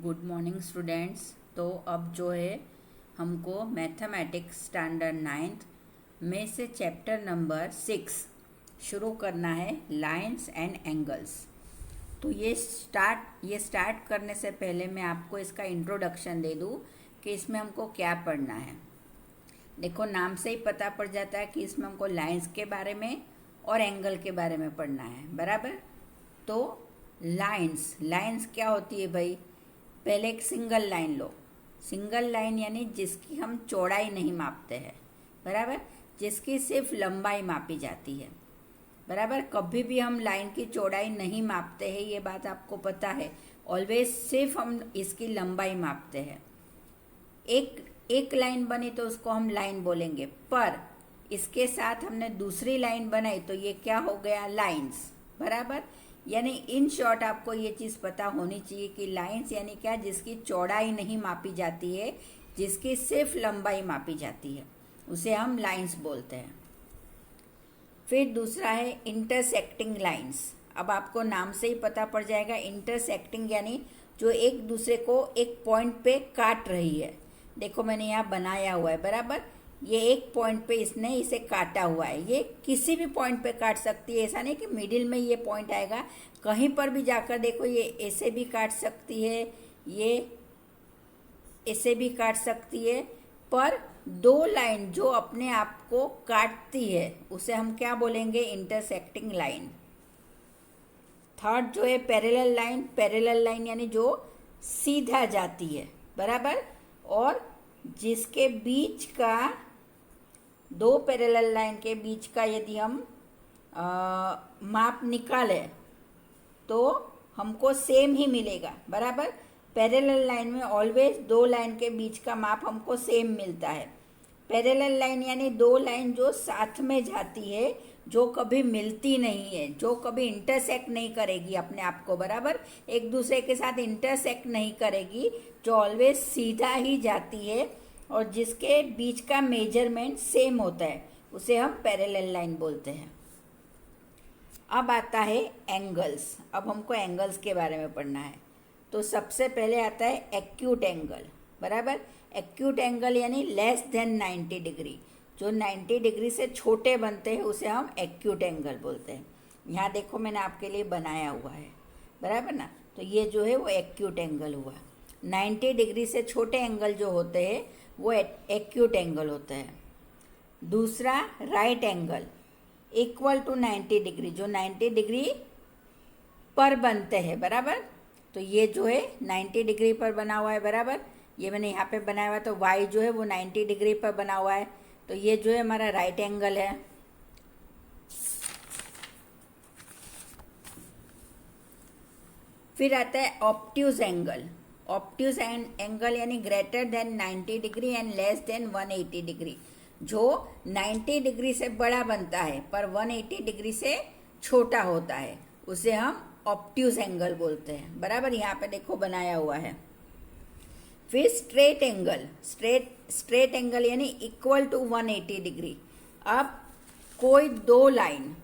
Good morning students. तो अब जो है हमको मैथमेटिक्स स्टैंडर्ड 9th में से चैप्टर नंबर 6 शुरू करना है, लाइंस एंड एंगल्स। तो ये स्टार्ट करने से पहले मैं आपको इसका इंट्रोडक्शन दे दूँ कि इसमें हमको क्या पढ़ना है। देखो, नाम से ही पता पड़ जाता है कि इसमें हमको लाइंस के बारे में और एंगल के बारे में पढ़ना है, बराबर। तो लाइंस क्या होती है भाई? पहले एक सिंगल लाइन लो। सिंगल लाइन यानी जिसकी हम चौड़ाई नहीं मापते हैं, बराबर, जिसकी सिर्फ लंबाई मापी जाती है, बराबर। कभी भी हम लाइन की चौड़ाई नहीं मापते हैं, ये बात आपको पता है। ऑलवेज सिर्फ हम इसकी लंबाई मापते हैं। एक लाइन बनी तो उसको हम लाइन बोलेंगे, पर इसके साथ हमने दूसरी लाइन बनाई तो ये क्या हो गया? लाइंस, बराबर। यानी इन शॉर्ट आपको ये चीज़ पता होनी चाहिए कि लाइंस यानी क्या? जिसकी चौड़ाई नहीं मापी जाती है, जिसकी सिर्फ लंबाई मापी जाती है, उसे हम लाइंस बोलते हैं। फिर दूसरा है इंटरसेक्टिंग लाइंस। अब आपको नाम से ही पता पड़ जाएगा, इंटरसेक्टिंग यानी जो एक दूसरे को एक पॉइंट पे काट रही है। देखो, मैंने यहाँ बनाया हुआ है, बराबर। ये एक पॉइंट पे इसने इसे काटा हुआ है। ये किसी भी पॉइंट पे काट सकती है, ऐसा नहीं कि मिडिल में ये पॉइंट आएगा। कहीं पर भी जाकर देखो, ये ऐसे भी काट सकती है, ये ऐसे भी काट सकती है। पर दो लाइन जो अपने आप को काटती है उसे हम क्या बोलेंगे? Intersecting line. थर्ड जो है पैरेलल लाइन। पैरेलल लाइन यानी जो सीधा जाती है, बराबर, और जिसके बीच का, दो पैरेलल लाइन के बीच का यदि हम माप निकालें तो हमको सेम ही मिलेगा, बराबर। पैरेलल लाइन में ऑलवेज दो लाइन के बीच का माप हमको सेम मिलता है। पैरेलल लाइन यानी दो लाइन जो साथ में जाती है, जो कभी मिलती नहीं है, जो कभी इंटरसेक्ट नहीं करेगी अपने आप को, बराबर, एक दूसरे के साथ इंटरसेक्ट नहीं करेगी, जो ऑलवेज सीधा ही जाती है और जिसके बीच का मेजरमेंट सेम होता है, उसे हम पैरेलल लाइन बोलते हैं। अब आता है एंगल्स। अब हमको एंगल्स के बारे में पढ़ना है। तो सबसे पहले आता है एक्यूट एंगल, बराबर। एक्यूट एंगल यानी लेस देन 90 डिग्री, जो 90 डिग्री से छोटे बनते हैं उसे हम एक्यूट एंगल बोलते हैं। यहाँ देखो, मैंने आपके लिए बनाया हुआ है, बराबर ना। तो ये जो है वो एक्यूट एंगल हुआ। 90 डिग्री से छोटे एंगल जो होते हैं वो एक्यूट एंगल होते हैं। दूसरा right angle equal to 90 degree, जो 90 डिग्री पर बनते हैं, बराबर। तो ये जो है 90 डिग्री पर बना हुआ है, बराबर। ये मैंने यहाँ पे बनाया हुआ है, तो y जो है वो 90 डिग्री पर बना हुआ है। तो ये जो है हमारा राइट एंगल है। फिर आता है ऑब्ट्यूज एंगल। ऑब्ट्यूज एंगल यानी greater than 90 degree and less than 180 degree, जो 90 डिग्री से बड़ा बनता है पर 180 डिग्री से छोटा होता है, उसे हम ऑब्ट्यूज एंगल बोलते हैं, बराबर। यहाँ पे देखो बनाया हुआ है। फिर स्ट्रेट एंगल। स्ट्रेट एंगल यानी इक्वल टू 180 डिग्री। अब कोई दो लाइन,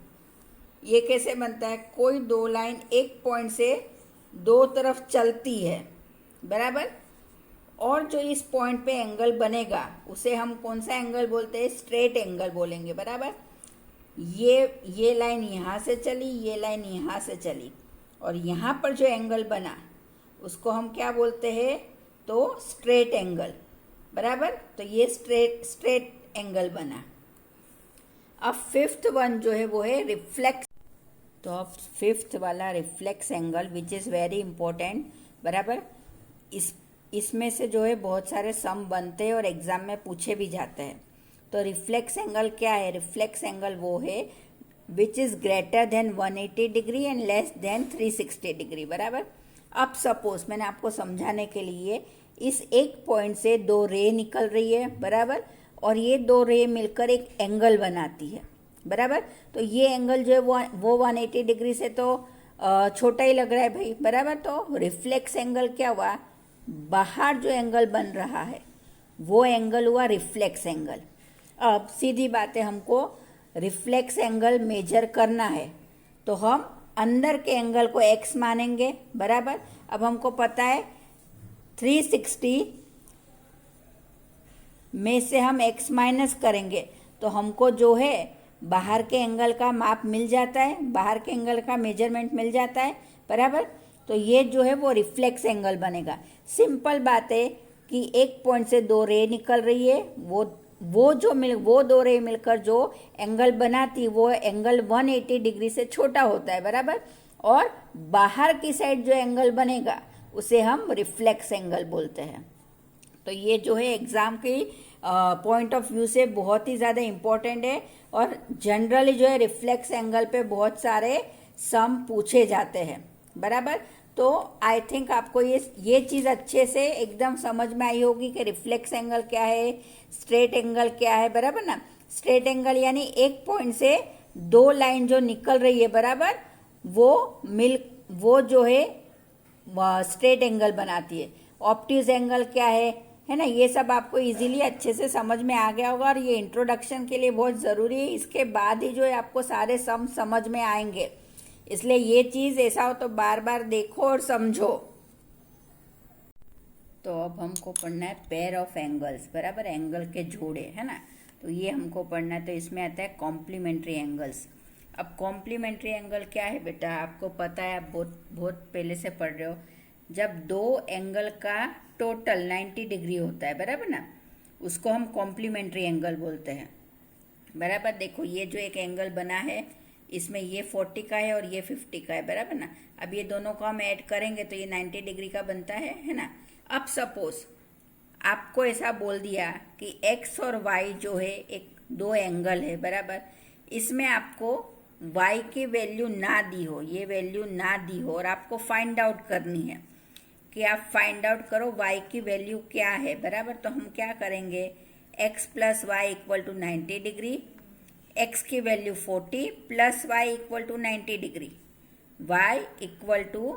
ये कैसे बनता है? कोई दो लाइन एक पॉइंट से दो तरफ चलती है, बराबर, और जो इस पॉइंट पे एंगल बनेगा उसे हम कौन सा एंगल बोलते हैं? स्ट्रेट एंगल बोलेंगे, बराबर। ये लाइन यहाँ से चली, ये लाइन यहाँ से चली, और यहाँ पर जो एंगल बना उसको हम क्या बोलते हैं? तो स्ट्रेट एंगल, बराबर। तो ये स्ट्रेट एंगल बना। अब फिफ्थ वन जो है वो है रिफ्लेक्स। तो अब फिफ्थ वाला reflex angle which is very important, बराबर। इसमें से जो है बहुत सारे सम बनते हैं और एग्जाम में पूछे भी जाते हैं। तो रिफ्लेक्स एंगल क्या है? रिफ्लेक्स एंगल वो है which is greater than 180 degree and less than 360 degree, बराबर। अब सपोज मैंने आपको समझाने के लिए इस एक पॉइंट से दो रे निकल रही है, बराबर, और ये दो रे मिलकर एक एंगल बनाती है, बराबर। तो ये एंगल जो है वो 180 डिग्री से तो छोटा ही लग रहा है भाई, बराबर। तो रिफ्लेक्स एंगल क्या हुआ? बाहर जो एंगल बन रहा है वो एंगल हुआ रिफ्लेक्स एंगल। अब सीधी बात है, हमको रिफ्लेक्स एंगल मेजर करना है तो हम अंदर के एंगल को x मानेंगे, बराबर। अब हमको पता है 360 में से हम x माइनस करेंगे तो हमको जो है बाहर के एंगल का माप मिल जाता है, बाहर के एंगल का मेजरमेंट मिल जाता है, बराबर। तो ये जो है वो रिफ्लेक्स एंगल बनेगा। सिंपल बात है कि एक पॉइंट से दो रे निकल रही है, वो दो रे मिलकर जो एंगल बनाती वो एंगल 180 डिग्री से छोटा होता है, बराबर। और बाहर की साइड जो एंगल बनेगा उसे हम रिफ्लेक्स एंगल बोलते हैं। तो ये जो है एग्जाम की पॉइंट ऑफ व्यू से बहुत ही ज़्यादा इम्पोर्टेंट है और जनरली जो है रिफ्लेक्स एंगल पे बहुत सारे सम पूछे जाते हैं, बराबर। तो आई थिंक आपको ये चीज़ अच्छे से एकदम समझ में आई होगी कि रिफ्लेक्स एंगल क्या है, स्ट्रेट एंगल क्या है, बराबर ना। स्ट्रेट एंगल यानी एक पॉइंट से दो लाइन जो निकल रही है, बराबर, वो जो है स्ट्रेट एंगल बनाती है। ऑब्ट्यूज एंगल क्या है ना। ये सब आपको इजीली अच्छे से समझ में आ गया होगा और ये इंट्रोडक्शन के लिए बहुत ज़रूरी है। इसके बाद ही जो है आपको सारे सम समझ में आएंगे, इसलिए ये चीज़ ऐसा हो तो बार बार देखो और समझो। तो अब हमको पढ़ना है पेयर ऑफ एंगल्स, बराबर, एंगल के जोड़े, है ना। तो ये हमको पढ़ना है। तो इसमें आता है कॉम्प्लीमेंट्री एंगल्स। अब कॉम्प्लीमेंट्री एंगल क्या है बेटा, आपको पता है, आप बहुत पहले से पढ़ रहे हो। जब दो एंगल का टोटल 90 डिग्री होता है, बराबर ना, उसको हम कॉम्प्लीमेंट्री एंगल बोलते हैं, बराबर। देखो ये जो एक एंगल बना है इसमें ये 40 का है और ये 50 का है, बराबर ना। अब ये दोनों को हम ऐड करेंगे तो ये 90 डिग्री का बनता है ना। अब सपोज आपको ऐसा बोल दिया कि x और y जो है एक दो एंगल है, बराबर। इसमें आपको y की वैल्यू ना दी हो, ये वैल्यू ना दी हो और आपको फाइंड आउट करनी है कि आप फाइंड आउट करो y की वैल्यू क्या है, बराबर। तो हम क्या करेंगे, x plus Y equal to 90 degree, x की value 40 plus Y equal to 90 degree, y equal to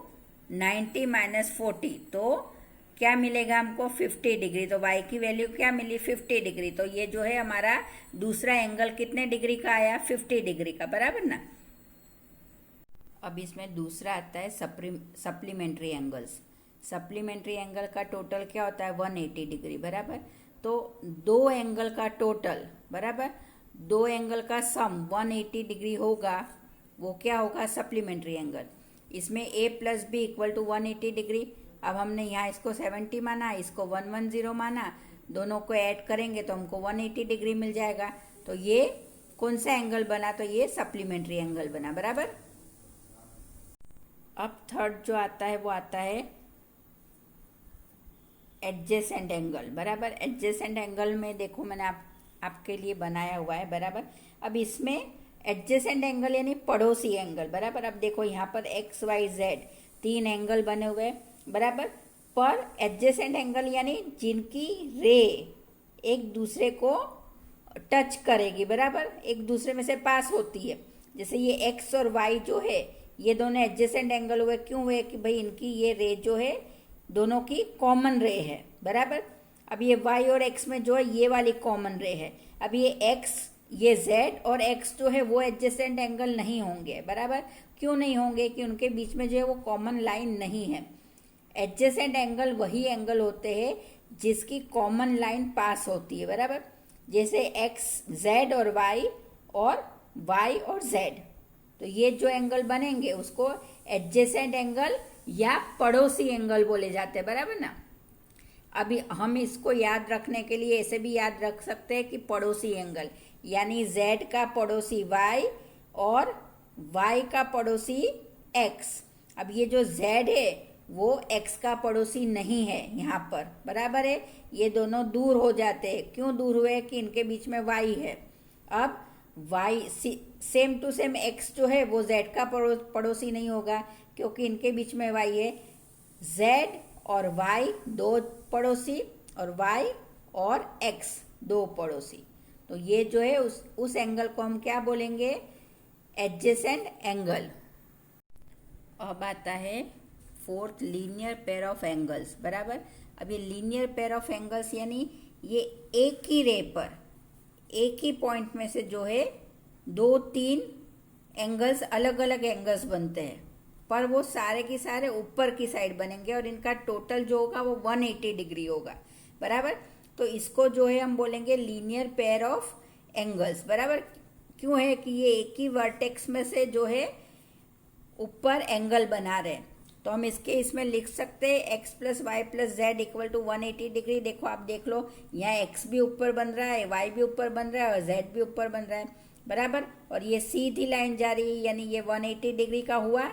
90 minus 40, तो क्या मिलेगा हमको 50 डिग्री। तो y की वैल्यू क्या मिली, 50 डिग्री। तो ये जो है हमारा दूसरा एंगल कितने डिग्री का आया, 50 डिग्री का, बराबर ना। अब इसमें दूसरा आता है सप्लीमेंट्री एंगल्स। सप्लीमेंट्री एंगल का टोटल क्या होता है, 180 डिग्री, बराबर। तो दो एंगल का टोटल, बराबर, दो एंगल का सम 180 डिग्री होगा, वो क्या होगा, सप्लीमेंट्री एंगल। इसमें a plus B equal to 180 degree. अब हमने यहाँ इसको 70 माना, इसको 110 माना, दोनों को ऐड करेंगे तो हमको 180 डिग्री मिल जाएगा। तो ये कौन सा एंगल बना, तो ये सप्लीमेंट्री एंगल बना, बराबर। अब थर्ड जो आता है वो आता है एडजेसेंट एंगल, बराबर। एडजेसेंट एंगल में देखो मैंने आपके लिए बनाया हुआ है, बराबर। अब इसमें एडजेसेंट एंगल यानी पड़ोसी एंगल, बराबर। अब देखो यहाँ पर एक्स वाई जेड तीन एंगल बने हुए हैं, बराबर। पर एडजेसेंट एंगल यानी जिनकी रे एक दूसरे को टच करेगी, बराबर, एक दूसरे में से पास होती है। जैसे ये एक्स और वाई जो है ये दोनों एडजेसेंट एंगल हुए, क्यों हुए कि भाई इनकी ये रे जो है दोनों की कॉमन रे है, बराबर। अब ये y और x में जो है ये वाली कॉमन रे है। अब ये x, ये z और x जो है वो एडजेसेंट एंगल नहीं होंगे, बराबर। क्यों नहीं होंगे, कि उनके बीच में जो है वो कॉमन लाइन नहीं है। एडजेसेंट एंगल वही एंगल होते हैं जिसकी कॉमन लाइन पास होती है, बराबर। जैसे x z और y और z, तो ये जो एंगल बनेंगे उसको एडजेसेंट एंगल या पड़ोसी एंगल बोले जाते हैं, बराबर ना। अभी हम इसको याद रखने के लिए ऐसे भी याद रख सकते हैं कि पड़ोसी एंगल यानी z का पड़ोसी y और y का पड़ोसी x। अब ये जो z है वो x का पड़ोसी नहीं है यहाँ पर, बराबर है। ये दोनों दूर हो जाते हैं, क्यों दूर हुए, कि इनके बीच में y है। अब y same to same x जो है वो z का पड़ोसी नहीं होगा, क्योंकि इनके बीच में y है। z और y दो पड़ोसी और y और x दो पड़ोसी। तो ये जो है उस एंगल को हम क्या बोलेंगे, एडजेसेंट एंगल। अब आता है fourth linear pair of angles, बराबर। अब ये लीनियर पेयर ऑफ एंगल्स यानी ये एक ही रे पर एक ही पॉइंट में से जो है दो तीन एंगल्स अलग अलग एंगल्स बनते हैं, पर वो सारे के सारे ऊपर की साइड बनेंगे और इनका टोटल जो होगा वो 180 डिग्री होगा, बराबर। तो इसको जो है हम बोलेंगे लीनियर पेयर ऑफ एंगल्स, बराबर। क्यों है कि ये एक ही वर्टेक्स में से जो है ऊपर एंगल बना रहे हैं। तो हम इसमें लिख सकते हैं X plus Y plus Z equal to 180 degree. देखो आप देख लो, यहाँ एक्स भी ऊपर बन रहा है, वाई भी ऊपर बन रहा है और जेड भी ऊपर बन रहा है, बराबर। और ये सीधी लाइन जा रही है, यानी ये 180 डिग्री का हुआ।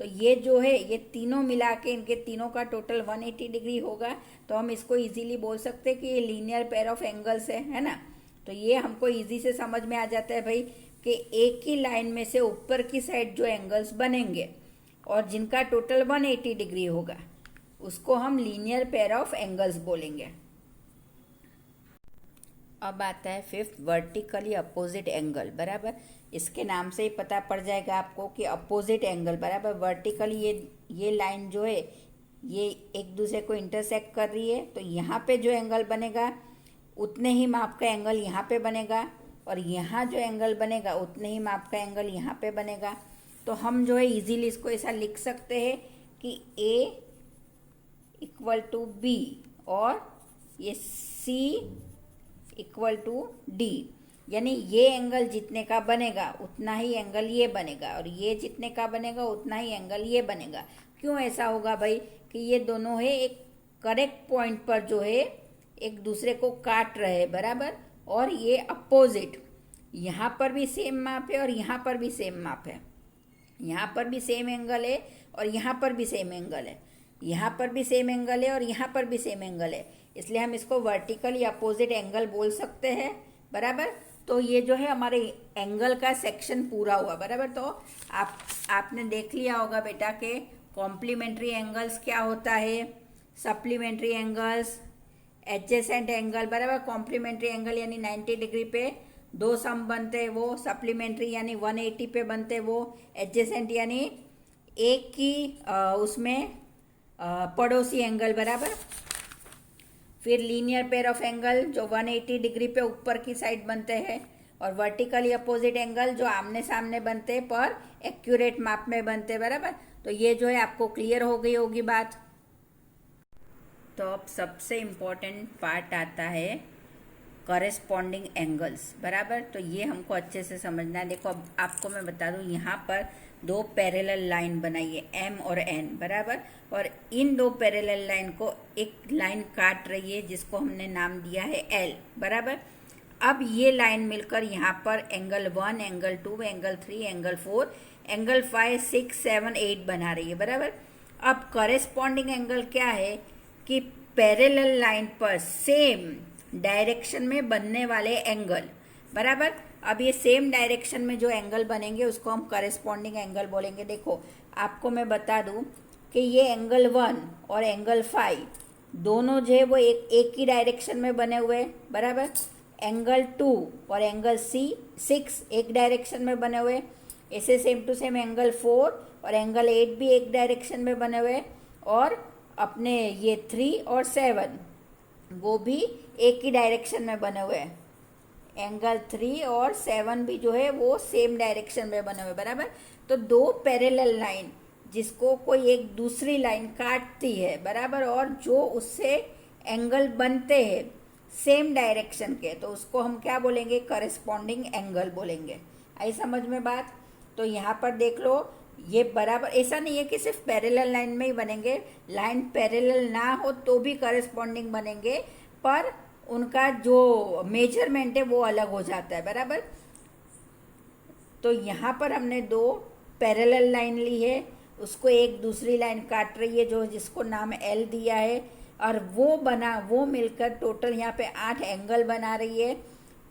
तो ये जो है ये तीनों मिला के इनके तीनों का टोटल 180 डिग्री होगा। तो हम इसको इजीली बोल सकते हैं कि ये लीनियर पेयर ऑफ एंगल्स है ना। तो ये हमको इजी से समझ में आ जाता है भाई कि एक ही लाइन में से ऊपर की साइड जो एंगल्स बनेंगे और जिनका टोटल 180 डिग्री होगा उसको हम लीनियर पेयर ऑफ एंगल्स बोलेंगे। अब आता है फिफ्थ, वर्टिकली अपोजिट एंगल, बराबर। इसके नाम से ही पता पड़ जाएगा आपको कि अपोजिट एंगल, बराबर। वर्टिकली ये लाइन जो है ये एक दूसरे को इंटरसेक्ट कर रही है, तो यहाँ पे जो एंगल बनेगा उतने ही माप का एंगल यहाँ पे बनेगा और यहाँ जो एंगल बनेगा उतने ही माप का एंगल यहाँ पे बनेगा। तो हम जो है इजीली इसको ऐसा लिख सकते हैं कि A इक्वल टू B और ये C इक्वल टू D, यानी ये एंगल जितने का बनेगा उतना ही एंगल ये बनेगा और ये जितने का बनेगा उतना ही एंगल ये बनेगा। क्यों ऐसा होगा भाई कि ये दोनों है एक करेक्ट पॉइंट पर जो है एक दूसरे को काट रहे हैं, बराबर। और ये अपोजिट, यहाँ पर भी सेम माप है और यहाँ पर भी सेम माप है, यहाँ पर भी सेम एंगल है और यहाँ पर भी सेम एंगल है, यहाँ पर भी सेम एंगल है और यहाँ पर भी सेम एंगल है। इसलिए हम इसको वर्टिकली अपोजिट एंगल बोल सकते हैं, बराबर। तो ये जो है हमारे एंगल का सेक्शन पूरा हुआ, बराबर। तो आपने देख लिया होगा बेटा कि कॉम्प्लीमेंट्री एंगल्स क्या होता है, सप्लीमेंट्री एंगल्स, एडजेसेंट एंगल, बराबर। कॉम्प्लीमेंट्री एंगल यानी 90 डिग्री पे दो सम बनते हैं वो, सप्लीमेंट्री यानी 180 पे बनते हैं वो, एडजेसेंट यानी एक की उसमें पड़ोसी एंगल, बराबर। फिर लीनियर पेयर ऑफ एंगल जो 180 डिग्री पे ऊपर की साइड बनते हैं और वर्टिकली अपोजिट एंगल जो आमने सामने बनते हैं पर एक्यूरेट माप में बनते हैं, बराबर। तो ये जो है आपको क्लियर हो गई होगी बात। तो अब सबसे इम्पोर्टेंट पार्ट आता है कॉरेस्पॉन्डिंग एंगल्स, बराबर। तो ये हमको अच्छे से समझना है। देखो अब आपको मैं बता दूं, यहाँ पर दो पैरेलल लाइन बनाई है M और N, बराबर। और इन दो पैरेलल लाइन को एक लाइन काट रही है जिसको हमने नाम दिया है L, बराबर। अब ये लाइन मिलकर यहाँ पर angle 1, angle 2, angle 3, angle 4, angle 5, 6, 7, 8 बना रही है, बराबर। अब कॉरेस्पॉन्डिंग एंगल क्या है कि पैरेलल लाइन पर सेम डायरेक्शन में बनने वाले एंगल, बराबर। अब ये सेम डायरेक्शन में जो एंगल बनेंगे उसको हम कॉरेस्पॉन्डिंग एंगल बोलेंगे। देखो आपको मैं बता दूं कि ये एंगल 1 और एंगल 5 दोनों जो है वो एक ही डायरेक्शन में बने हुए, बराबर। एंगल 2 और एंगल 6 एक डायरेक्शन में बने हुए। ऐसे सेम टू सेम एंगल 4 और एंगल 8 भी एक डायरेक्शन में बने हुए। और अपने ये 3 और 7 वो भी एक ही डायरेक्शन में बने हुए हैं। एंगल 3 और 7 भी जो है वो सेम डायरेक्शन में बने हुए, बराबर। तो दो पैरेलल लाइन जिसको कोई एक दूसरी लाइन काटती है, बराबर, और जो उससे एंगल बनते हैं सेम डायरेक्शन के, तो उसको हम क्या बोलेंगे, कॉरेस्पॉन्डिंग एंगल बोलेंगे। आई समझ में बात। तो यहाँ पर देख लो ये बराबर, ऐसा नहीं है कि सिर्फ पैरेलल लाइन में ही बनेंगे, लाइन पैरेलल ना हो तो भी कॉरेस्पॉन्डिंग बनेंगे, पर उनका जो मेजरमेंट है वो अलग हो जाता है, बराबर। तो यहाँ पर हमने दो पैरेलल लाइन ली है, उसको एक दूसरी लाइन काट रही है जो जिसको नाम L दिया है, और वो मिलकर टोटल यहाँ पे 8 एंगल बना रही है।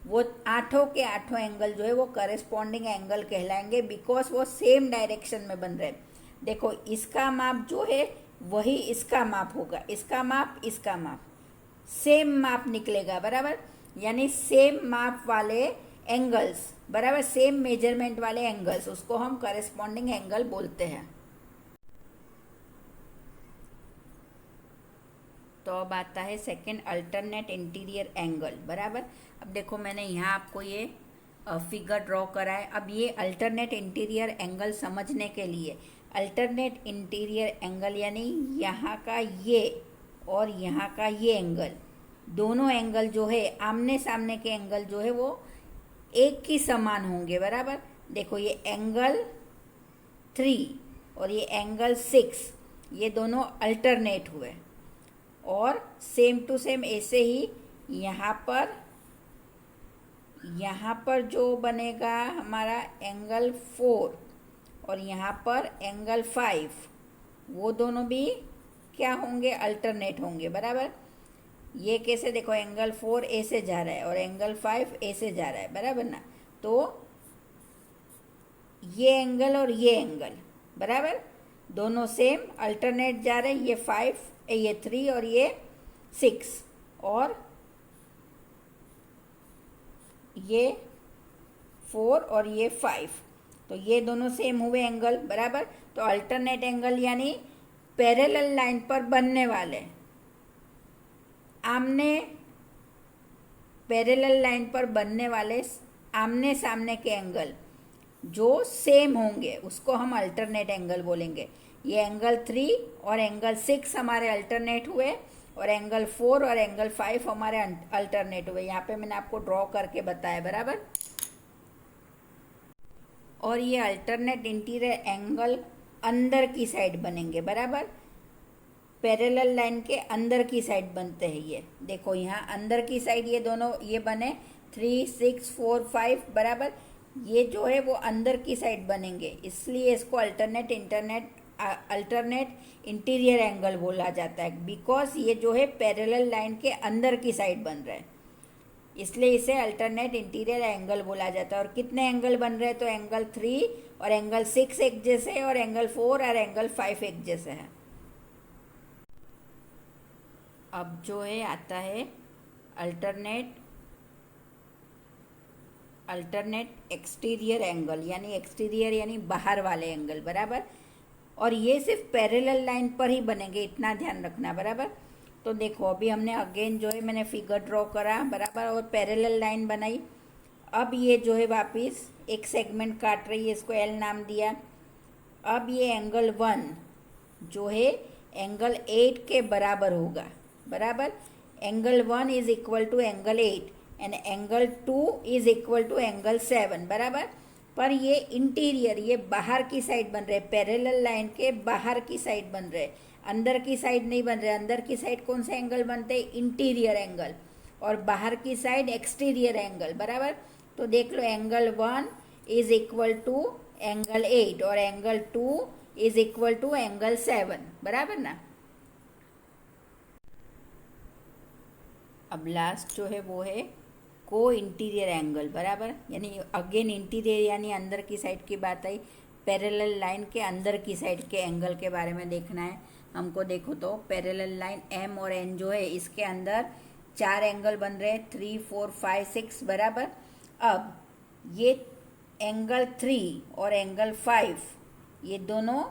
वो आठों के आठों एंगल जो है वो करेस्पॉन्डिंग एंगल कहलाएंगे, बिकॉज वो सेम डायरेक्शन में बन रहे हैं। देखो इसका माप जो है वही इसका माप होगा, इसका माप सेम माप निकलेगा, बराबर। यानी सेम माप वाले एंगल्स, बराबर, सेम मेजरमेंट वाले एंगल्स, उसको हम करेस्पॉन्डिंग एंगल बोलते हैं। तो अब आता है सेकेंड, अल्टरनेट इंटीरियर एंगल, बराबर। अब देखो मैंने यहाँ आपको ये फिगर ड्रॉ करा है। अब ये अल्टरनेट इंटीरियर एंगल समझने के लिए अल्टरनेट इंटीरियर एंगल यानी यहाँ का ये और यहाँ का ये एंगल, दोनों एंगल जो है आमने सामने के एंगल जो है वो एक ही समान होंगे, बराबर। देखो ये एंगल 3 और ये एंगल 6, ये दोनों अल्टरनेट हुए। और सेम टू सेम ऐसे ही यहाँ पर जो बनेगा हमारा एंगल 4 और यहाँ पर एंगल 5, वो दोनों भी क्या होंगे, अल्टरनेट होंगे, बराबर। ये कैसे, देखो एंगल 4 ऐसे जा रहा है और एंगल 5 ऐसे जा रहा है, बराबर ना। तो ये एंगल और ये एंगल बराबर दोनों सेम अल्टरनेट जा रहे हैं, ये 5 ये 3 और ये 6 और ये 4 और ये 5, तो ये दोनों सेम हुए एंगल, बराबर। तो अल्टरनेट एंगल यानी पैरेलल लाइन पर बनने वाले पैरेलल लाइन पर बनने वाले आमने सामने के एंगल जो सेम होंगे उसको हम अल्टरनेट एंगल बोलेंगे। ये एंगल 3 और एंगल 6 हमारे अल्टरनेट हुए और एंगल 4 और एंगल 5 हमारे अल्टरनेट हुए। यहाँ पे मैंने आपको ड्रॉ करके बताया, बराबर। और ये अल्टरनेट इंटीरियर एंगल अंदर की साइड बनेंगे, बराबर। पैरेलल लाइन के अंदर की साइड बनते हैं ये, देखो यहाँ अंदर की साइड ये दोनों ये बने 3, 6, 4, 5, बराबर। ये जो है वो अंदर की साइड बनेंगे, इसलिए इसको अल्टरनेट इंटीरियर एंगल बोला जाता है, बिकॉज ये जो है पैरेलल लाइन के अंदर की साइड बन रहा है, इसलिए इसे अल्टरनेट इंटीरियर एंगल बोला जाता है। और कितने एंगल बन रहे हैं, तो एंगल 3 और एंगल 6 एक जैसे है और एंगल 4 और एंगल 5 एक जैसे है। अब जो है आता है अल्टरनेट एक्सटीरियर एंगल, यानी एक्सटीरियर यानी बाहर वाले एंगल, बराबर। और ये सिर्फ पैरेलल लाइन पर ही बनेंगे, इतना ध्यान रखना, बराबर। तो देखो अभी हमने अगेन जो है मैंने फिगर ड्रॉ करा, बराबर, और पैरेलल लाइन बनाई। अब ये जो है वापस एक सेगमेंट काट रही है, इसको एल नाम दिया। अब ये एंगल 1 जो है एंगल 8 के बराबर होगा, बराबर। Angle 1 is equal to angle 8 and angle 2 is equal to angle 7, बराबर। पर ये इंटीरियर, ये बाहर की साइड बन रहे, पैरेलल लाइन के बाहर की साइड बन रहे, अंदर की साइड नहीं बन रहे। अंदर की साइड कौन से एंगल बनते हैं, इंटीरियर एंगल, और बाहर की साइड एक्सटीरियर एंगल, बराबर। तो देख लो angle 1 is equal to angle 8 और angle 2 is equal to angle 7, बराबर ना। अब लास्ट जो है वो है को इंटीरियर एंगल, बराबर। यानी अगेन इंटीरियर यानी अंदर की साइड की बात आई, पैरेलल लाइन के अंदर की साइड के एंगल के बारे में देखना है हमको। देखो तो पैरेलल लाइन एम और एन जो है इसके अंदर 4 एंगल बन रहे हैं, 3, 4, 5, 6, बराबर। अब ये एंगल 3 और एंगल 5 ये दोनों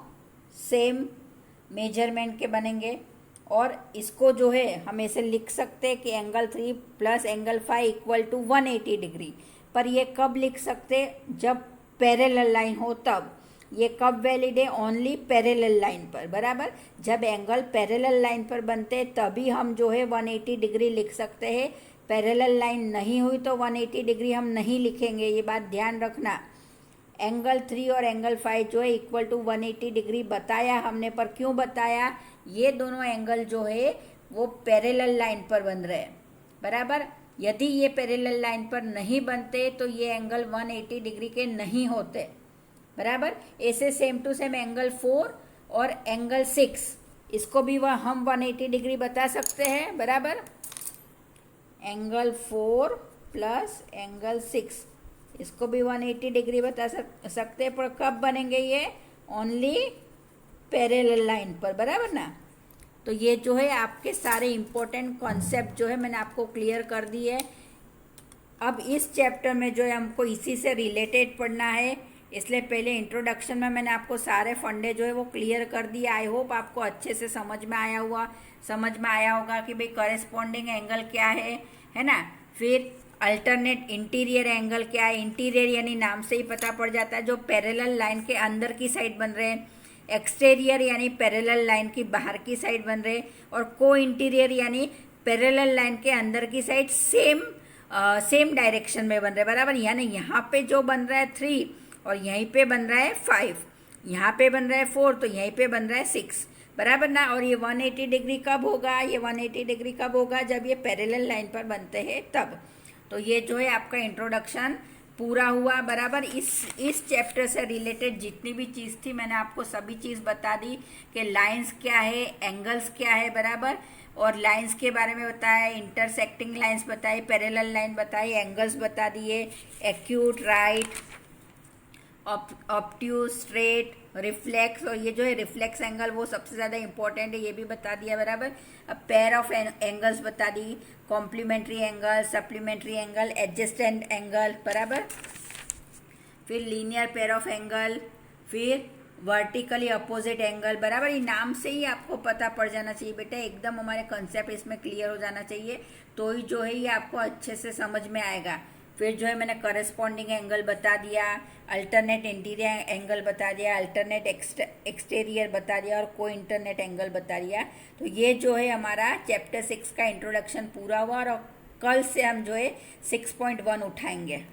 सेम मेजरमेंट के बनेंगे और इसको जो है हम ऐसे लिख सकते हैं कि angle 3 plus angle 5 equal to 180 degree. पर ये कब लिख सकते, जब पैरेलल लाइन हो तब। ये कब वैलिड है, ओनली पैरेलल लाइन पर, बराबर। जब एंगल पैरेलल लाइन पर बनते हैं तभी हम जो है 180 डिग्री लिख सकते हैं। पैरेलल लाइन नहीं हुई तो 180 डिग्री हम नहीं लिखेंगे, ये बात ध्यान रखना। एंगल 3 और एंगल 5 जो है इक्वल टू 180 डिग्री बताया हमने, पर क्यों बताया, ये दोनों एंगल जो है वो पैरेलल लाइन पर बन रहे हैं, बराबर। यदि ये पैरेलल लाइन पर नहीं बनते तो ये एंगल 180 डिग्री के नहीं होते, बराबर। ऐसे सेम टू सेम एंगल 4 और एंगल 6 इसको भी हम 180 डिग्री बता सकते हैं, बराबर। एंगल 4 प्लस एंगल 6 इसको भी 180 डिग्री बता सकते हैं, पर कब बनेंगे ये, ओनली पैरेलल लाइन पर, बराबर ना। तो ये जो है आपके सारे इंपॉर्टेंट कॉन्सेप्ट जो है मैंने आपको क्लियर कर दिए। अब इस चैप्टर में जो है हमको इसी से रिलेटेड पढ़ना है, इसलिए पहले इंट्रोडक्शन में मैंने आपको सारे फंडे जो है वो क्लियर कर दिए। आई होप आपको अच्छे से समझ में आया होगा कि भाई करेस्पॉन्डिंग एंगल क्या है ना। फिर अल्टरनेट इंटीरियर एंगल क्या है, इंटीरियर यानी नाम से ही पता पड़ जाता है जो पैरेलल लाइन के अंदर की साइड बन रहे हैं। एक्सटेरियर यानी पैरेलल लाइन की बाहर की साइड बन रहे, और को इंटीरियर यानी पैरेलल लाइन के अंदर की साइड सेम डायरेक्शन में बन रहे, बराबर। यानी यहाँ पे जो बन रहा है 3 और यहीं पे बन रहा है 5, यहाँ पे बन रहा है 4 तो यहीं पे बन रहा है 6, बराबर ना। और ये 180 डिग्री कब होगा, ये 180 डिग्री कब होगा, जब ये पैरेलल लाइन पर बनते हैं तब। तो ये जो है आपका इंट्रोडक्शन पूरा हुआ, बराबर। इस चैप्टर से रिलेटेड जितनी भी चीज़ थी मैंने आपको सभी चीज़ बता दी कि लाइंस क्या है, एंगल्स क्या है, बराबर। और लाइंस के बारे में बताया, इंटरसेक्टिंग लाइंस बताई, पैरेलल लाइन बताई, एंगल्स बता दिए, acute, right, obtuse, straight, reflex. और ये जो है रिफ्लेक्स एंगल वो सबसे ज़्यादा इंपॉर्टेंट है, ये भी बता दिया, बराबर। अब पेयर ऑफ एंगल्स बता दी, complementary angle, supplementary angle, adjacent angle, बराबर। फिर लीनियर पेयर ऑफ एंगल, फिर वर्टिकली अपोजिट एंगल, बराबर। ये नाम से ही आपको पता पड़ जाना चाहिए बेटा, एकदम हमारे कंसेप्ट इसमें क्लियर हो जाना चाहिए, तो ही जो है ये आपको अच्छे से समझ में आएगा। फिर जो है मैंने करस्पॉन्डिंग एंगल बता दिया, अल्टरनेट इंटीरियर एंगल बता दिया, अल्टरनेट एक्सटेरियर बता दिया, और को इंटरनेट एंगल बता दिया। तो ये जो है हमारा चैप्टर 6 का इंट्रोडक्शन पूरा हुआ, और कल से हम जो है 6.1 उठाएंगे।